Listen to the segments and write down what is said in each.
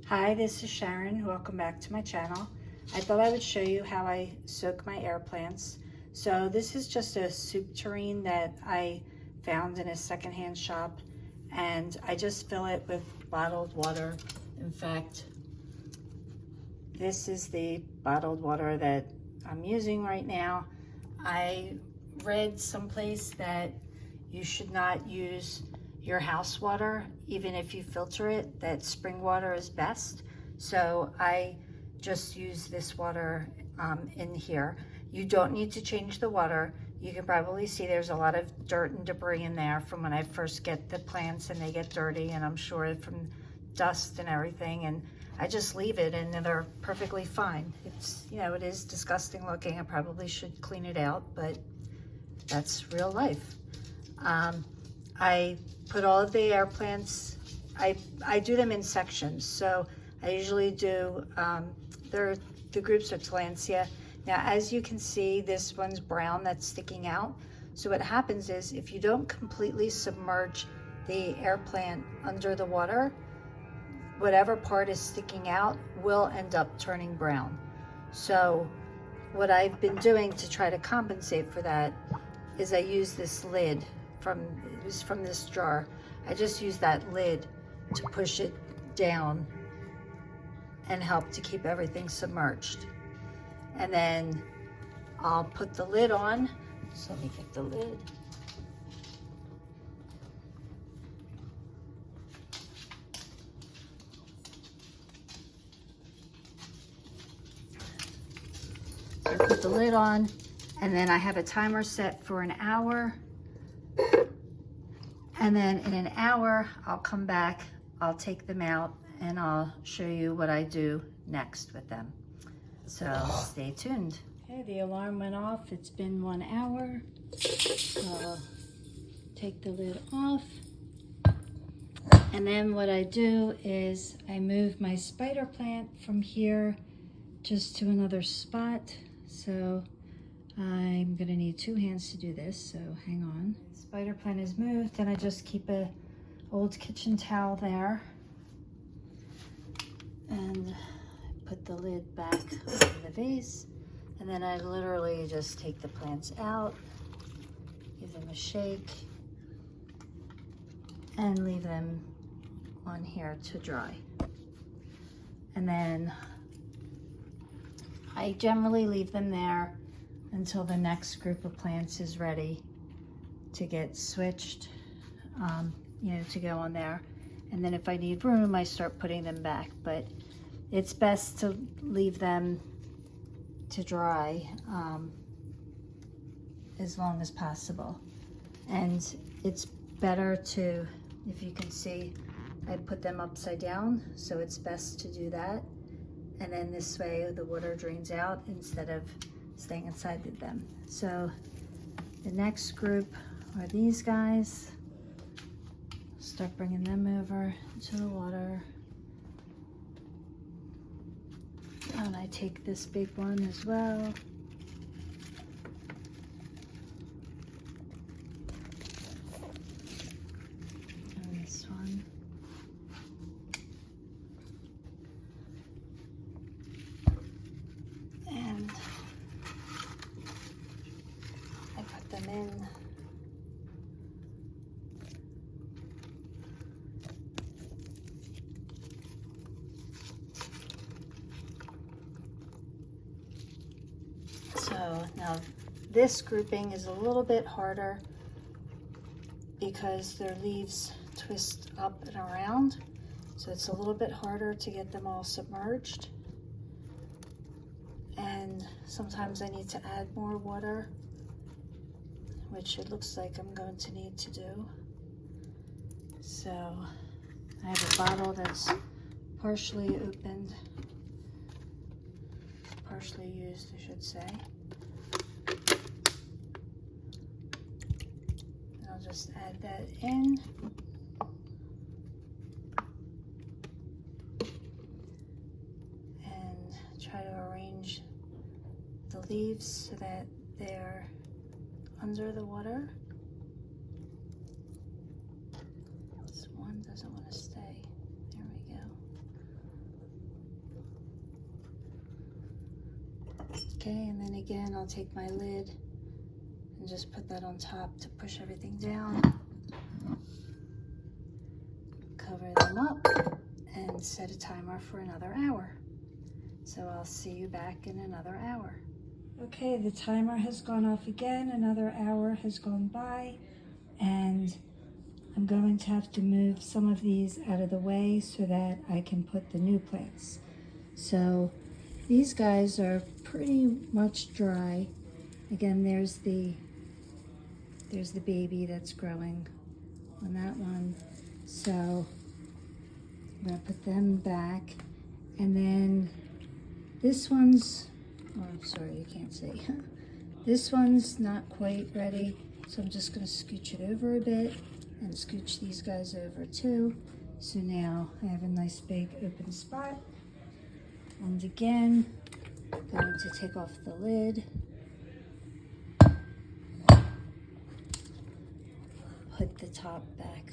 Hi, this is Sharon. Welcome back to my channel. I thought I would show you how I soak my air plants. So this is just a soup tureen that I found in a secondhand shop, and I just fill it with bottled water. In fact, this is the bottled water that I'm using right now. I read someplace that you should not use your house water, even if you filter it, that spring water is best. So I just use this water in here. You don't need to change the water. You can probably see there's a lot of dirt and debris in there from when I first get the plants and they get dirty, and I'm sure from dust and everything, and I just leave it and they're perfectly fine. It's, you know, it is disgusting looking. I probably should clean it out, but that's real life. I put all of the air plants, I do them in sections. So I usually do, the groups are Tillandsia. Now, as you can see, this one's brown that's sticking out. So what happens is if you don't completely submerge the air plant under the water, whatever part is sticking out will end up turning brown. So what I've been doing to try to compensate for that is I use this lid from this jar. I just use that lid to push it down and help to keep everything submerged. And then I'll put the lid on. So let me get the lid. I put the lid on, and then I have a timer set for an hour. And then in an hour, I'll come back, I'll take them out, and I'll show you what I do next with them. So stay tuned. Okay, the alarm went off. It's been 1 hour. So I'll take the lid off. And then what I do is I move my spider plant from here just to another spot. So I'm gonna need 2 hands to do this, so hang on. Spider plant is moved, and I just keep a old kitchen towel there. And put the lid back on the vase. And then I literally just take the plants out, give them a shake, and leave them on here to dry. And then I generally leave them there until the next group of plants is ready to get switched, you know, to go on there. And then if I need room, I start putting them back. But it's best to leave them to dry as long as possible. And it's better to, if you can see, I put them upside down, so it's best to do that. And then this way the water drains out instead of staying inside with them. So the next group are these guys. Start bringing them over to the water. And I take this big one as well. And this one. And I put them in. So now this grouping is a little bit harder because their leaves twist up and around. So it's a little bit harder to get them all submerged. And sometimes I need to add more water, which it looks like I'm going to need to do. So I have a bottle that's partially opened, partially used, I should say. I'll just add that in. And try to arrange the leaves so that they're under the water. This one doesn't want to stay. There we go. again, I'll take my lid and just put that on top to push everything down. Cover them up and set a timer for another hour. So I'll see you back in another hour. Okay, the timer has gone off again. Another hour has gone by, and I'm going to have to move some of these out of the way so that I can put the new plants. So these guys are pretty much dry. Again, there's the baby that's growing on that one. So I'm gonna put them back, and then this one's, oh, I'm sorry, you can't see. This one's not quite ready, so I'm just gonna scooch it over a bit and scooch these guys over too. So now I have a nice big open spot. And again, going to take off the lid, put the top back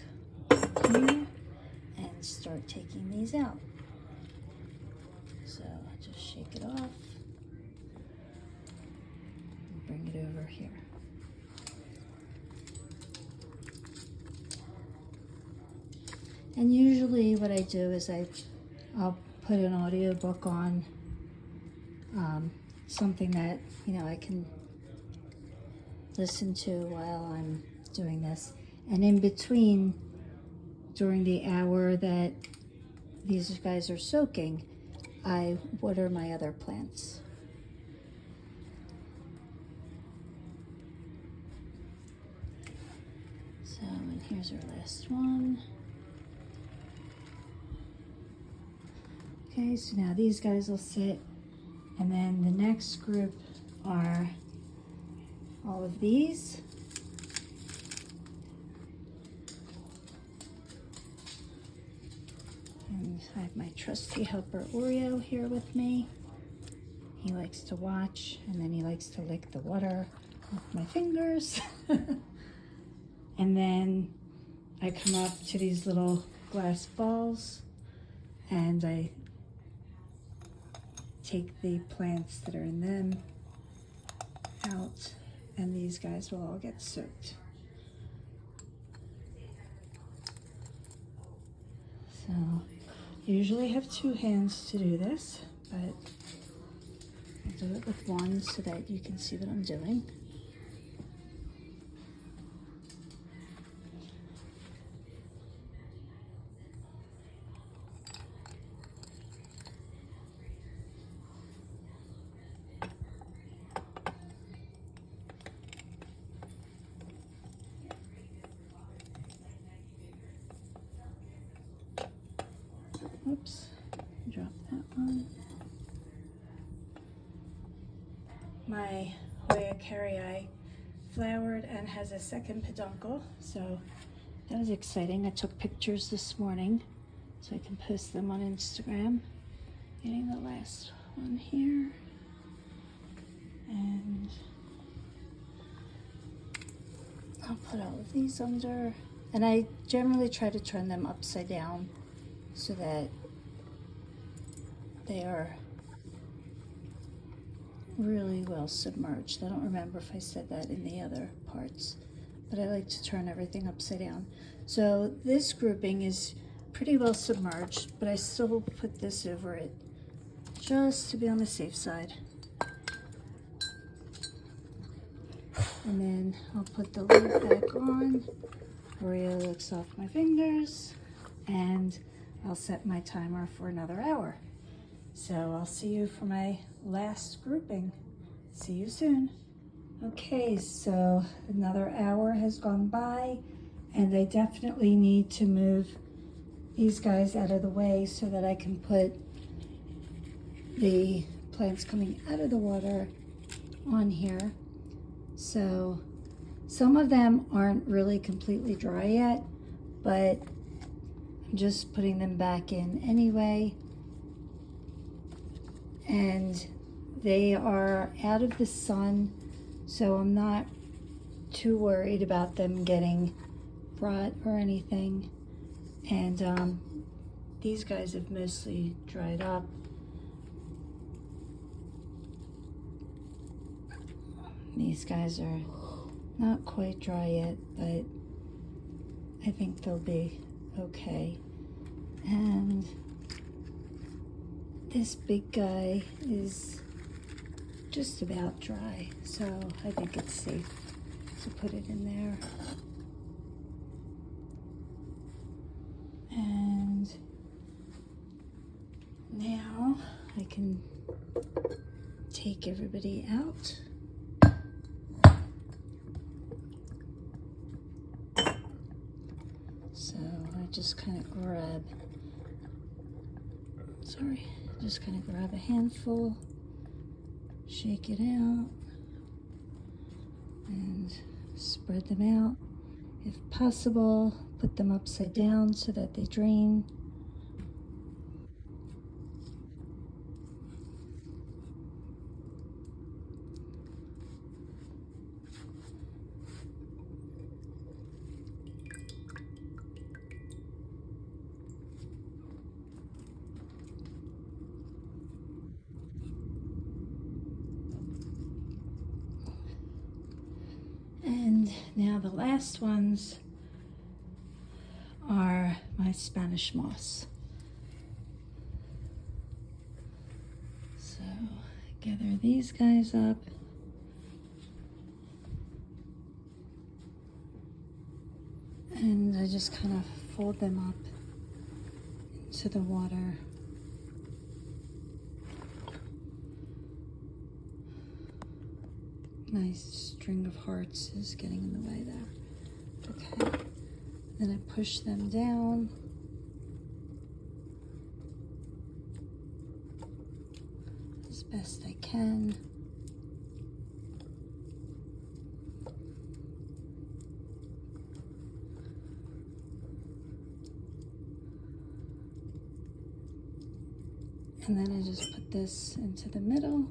here, and start taking these out. So I'll just shake it off and bring it over here. And usually what I do is I'll put an audiobook on, something that, you know, I can listen to while I'm doing this. And in between, during the hour that these guys are soaking, I water my other plants. So, and here's our last one. Okay, so now these guys will sit, and then the next group are all of these. And I have my trusty helper Oreo here with me. He likes to watch, and then he likes to lick the water with my fingers. And then I come up to these little glass balls, and I take the plants that are in them out, and these guys will all get soaked. So I usually have two hands to do this, but I'll do it with one so that you can see what I'm doing. Oops, drop that one. My Hoya carrii flowered and has a second peduncle, so that was exciting. I took pictures this morning so I can post them on Instagram. Getting the last one here. And I'll put all of these under, and I generally try to turn them upside down so that they are really well submerged. I don't remember if I said that in the other parts, but I like to turn everything upside down. So this grouping is pretty well submerged, but I still put this over it just to be on the safe side. And then I'll put the lid back on. Oreo licks off my fingers, and I'll set my timer for another hour. So I'll see you for my last grouping. See you soon. Okay, so another hour has gone by, and I definitely need to move these guys out of the way so that I can put the plants coming out of the water on here. So some of them aren't really completely dry yet, but I'm just putting them back in anyway. And they are out of the sun, so I'm not too worried about them getting rot or anything. And these guys have mostly dried up. These guys are not quite dry yet, but I think they'll be okay. And this big guy is just about dry, so I think it's safe to put it in there. And now I can take everybody out. So I just kind of grab a handful, shake it out, and spread them out. If possible, put them upside down so that they drain. And now the last ones are my Spanish moss. So gather these guys up. And I just kind of fold them up into the water. My string of hearts is getting in the way there. Okay. Then I push them down. As best I can. And then I just put this into the middle.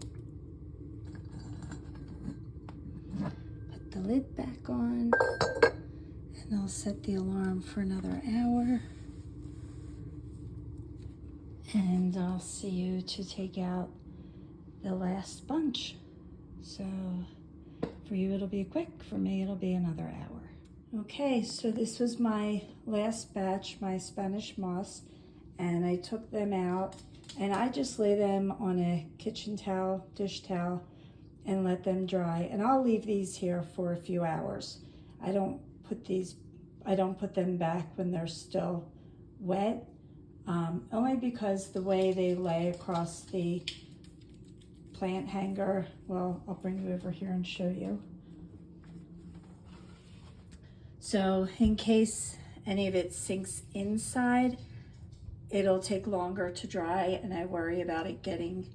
Put the lid back on. And I'll set the alarm for another hour. And I'll see you to take out the last bunch. So for you it'll be quick, for me it'll be another hour. Okay, so this was my last batch, my Spanish moss, and I took them out and I just lay them on a kitchen towel, dish towel, and let them dry. And I'll leave these here for a few hours. I don't put them back when they're still wet, only because the way they lay across the plant hanger, well, I'll bring you over here and show you. So in case any of it sinks inside, it'll take longer to dry, and I worry about it getting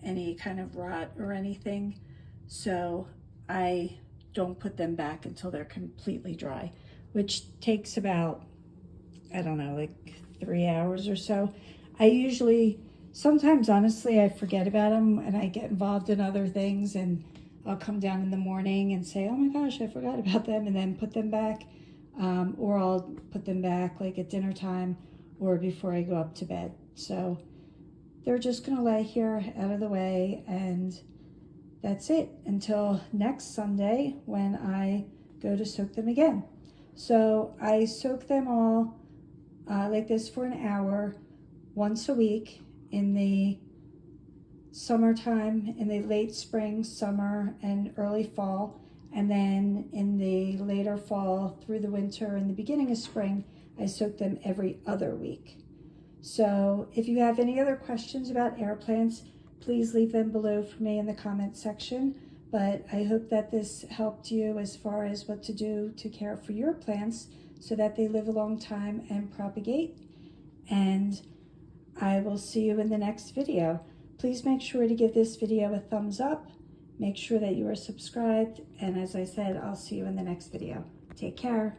any kind of rot or anything. So I don't put them back until they're completely dry, which takes about, I don't know, like 3 hours or so. I usually, sometimes honestly, I forget about them and I get involved in other things, and I'll come down in the morning and say, oh my gosh, I forgot about them, and then put them back. Or I'll put them back like at dinner time or before I go up to bed. So they're just gonna lay here out of the way, and that's it until next Sunday when I go to soak them again. So I soak them all like this for an hour once a week in the summertime, in the late spring, summer, and early fall. And then in the later fall through the winter and the beginning of spring, I soak them every other week. So if you have any other questions about air plants, please leave them below for me in the comment section. But I hope that this helped you as far as what to do to care for your plants so that they live a long time and propagate. And I will see you in the next video. Please make sure to give this video a thumbs up. Make sure that you are subscribed. And as I said, I'll see you in the next video. Take care.